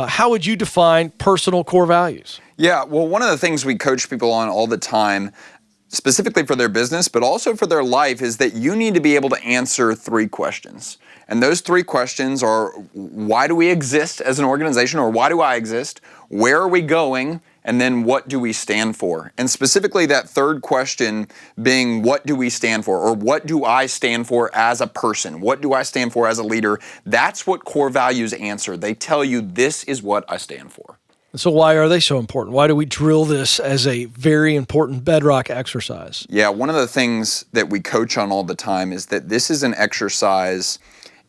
How would you define personal core values? Yeah, well, one of the things we coach people on all the time, specifically for their business, but also for their life, is that you need to be able to answer 3 questions. And those 3 questions are, why do we exist as an organization, or why do I exist? Where are we going? And then what do we stand for? And specifically that third question being, what do we stand for? Or what do I stand for as a person? What do I stand for as a leader? That's what core values answer. They tell you, this is what I stand for. So why are they so important? Why do we drill this as a very important bedrock exercise? Yeah, one of the things that we coach on all the time is that this is an exercise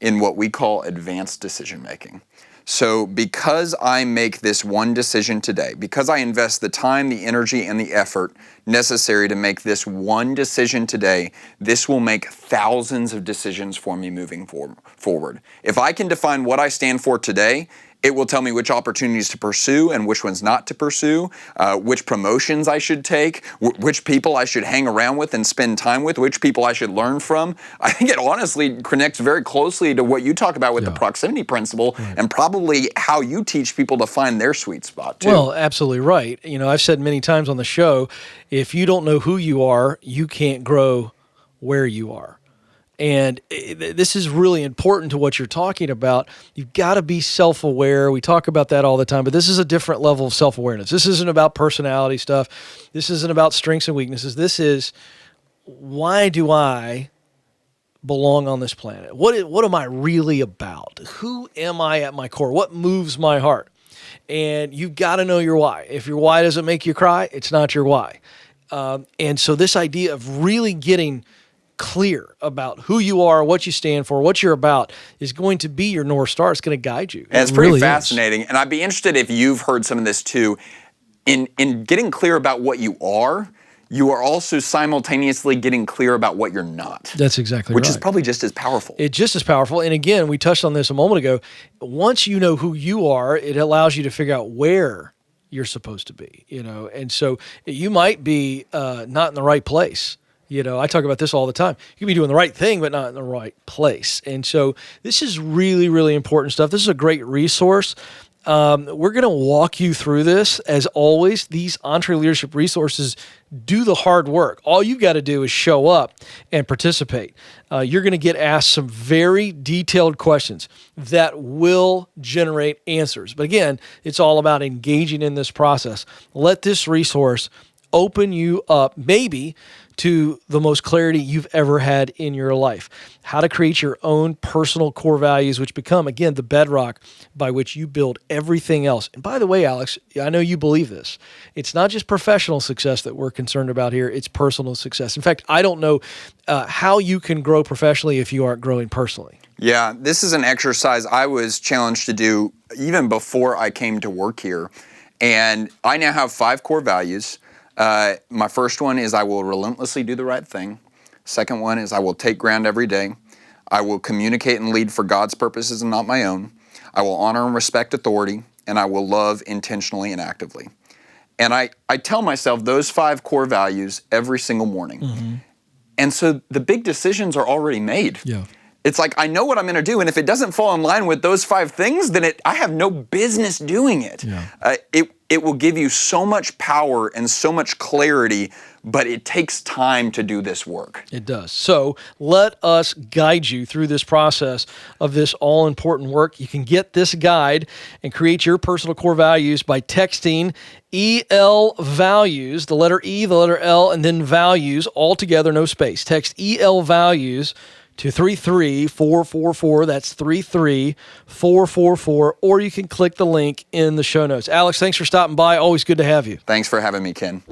in what we call advanced decision making. So because I make this one decision today, because I invest the time, the energy, and the effort necessary to make this one decision today, this will make thousands of decisions for me moving forward. If I can define what I stand for today, it will tell me which opportunities to pursue and which ones not to pursue, which promotions I should take, which people I should hang around with and spend time with, which people I should learn from. I think it honestly connects very closely to what you talk about with the proximity principle, and probably how you teach people to find their sweet spot too. Well, absolutely right. You know, I've said many times on the show, if you don't know who you are, you can't grow where you are. And this is really important to what you're talking about. You've got to be self-aware. We talk about that all the time, but this is a different level of self-awareness. This isn't about personality stuff. This isn't about strengths and weaknesses. This is, why do I belong on this planet? What am I really about? Who am I at my core? What moves my heart? And you've got to know your why. If your why doesn't make you cry, it's not your why. And so this idea of really getting clear about who you are, what you stand for, what you're about is going to be your North Star. It's going to guide you. And it's pretty really fascinating. And I'd be interested if you've heard some of this too. In getting clear about what you are also simultaneously getting clear about what you're not. That's exactly right. Which is probably just as powerful. It's just as powerful. And again, we touched on this a moment ago. Once you know who you are, it allows you to figure out where you're supposed to be, you know. And so you might be not in the right place. You know, I talk about this all the time. You can be doing the right thing, but not in the right place. And so this is really, really important stuff. This is a great resource. We're going to walk you through this. As always, these EntreLeadership resources do the hard work. All you've got to do is show up and participate. You're going to get asked some very detailed questions that will generate answers. But again, it's all about engaging in this process. Let this resource open you up, maybe, to the most clarity you've ever had in your life. How to create your own personal core values, which become, again, the bedrock by which you build everything else. And by the way, Alex, I know you believe this. It's not just professional success that we're concerned about here. It's personal success. In fact, I don't know how you can grow professionally if you aren't growing personally. Yeah, this is an exercise I was challenged to do even before I came to work here. And I now have 5 core values. My first one is I will relentlessly do the right thing. Second one is I will take ground every day. I will communicate and lead for God's purposes and not my own. I will honor and respect authority, and I will love intentionally and actively. And I tell myself those 5 core values every single morning. Mm-hmm. And so the big decisions are already made. Yeah. It's like, I know what I'm going to do, and if it doesn't fall in line with those 5 things, then I have no business doing it. Yeah. It will give you so much power and so much clarity, but it takes time to do this work. It does. So let us guide you through this process of this all-important work. You can get this guide and create your personal core values by texting EL values, the letter E, the letter L, and then values all together, no space. Text EL values to 33444. That's 33444. Or you can click the link in the show notes. Alex, thanks for stopping by. Always good to have you. Thanks for having me, Ken.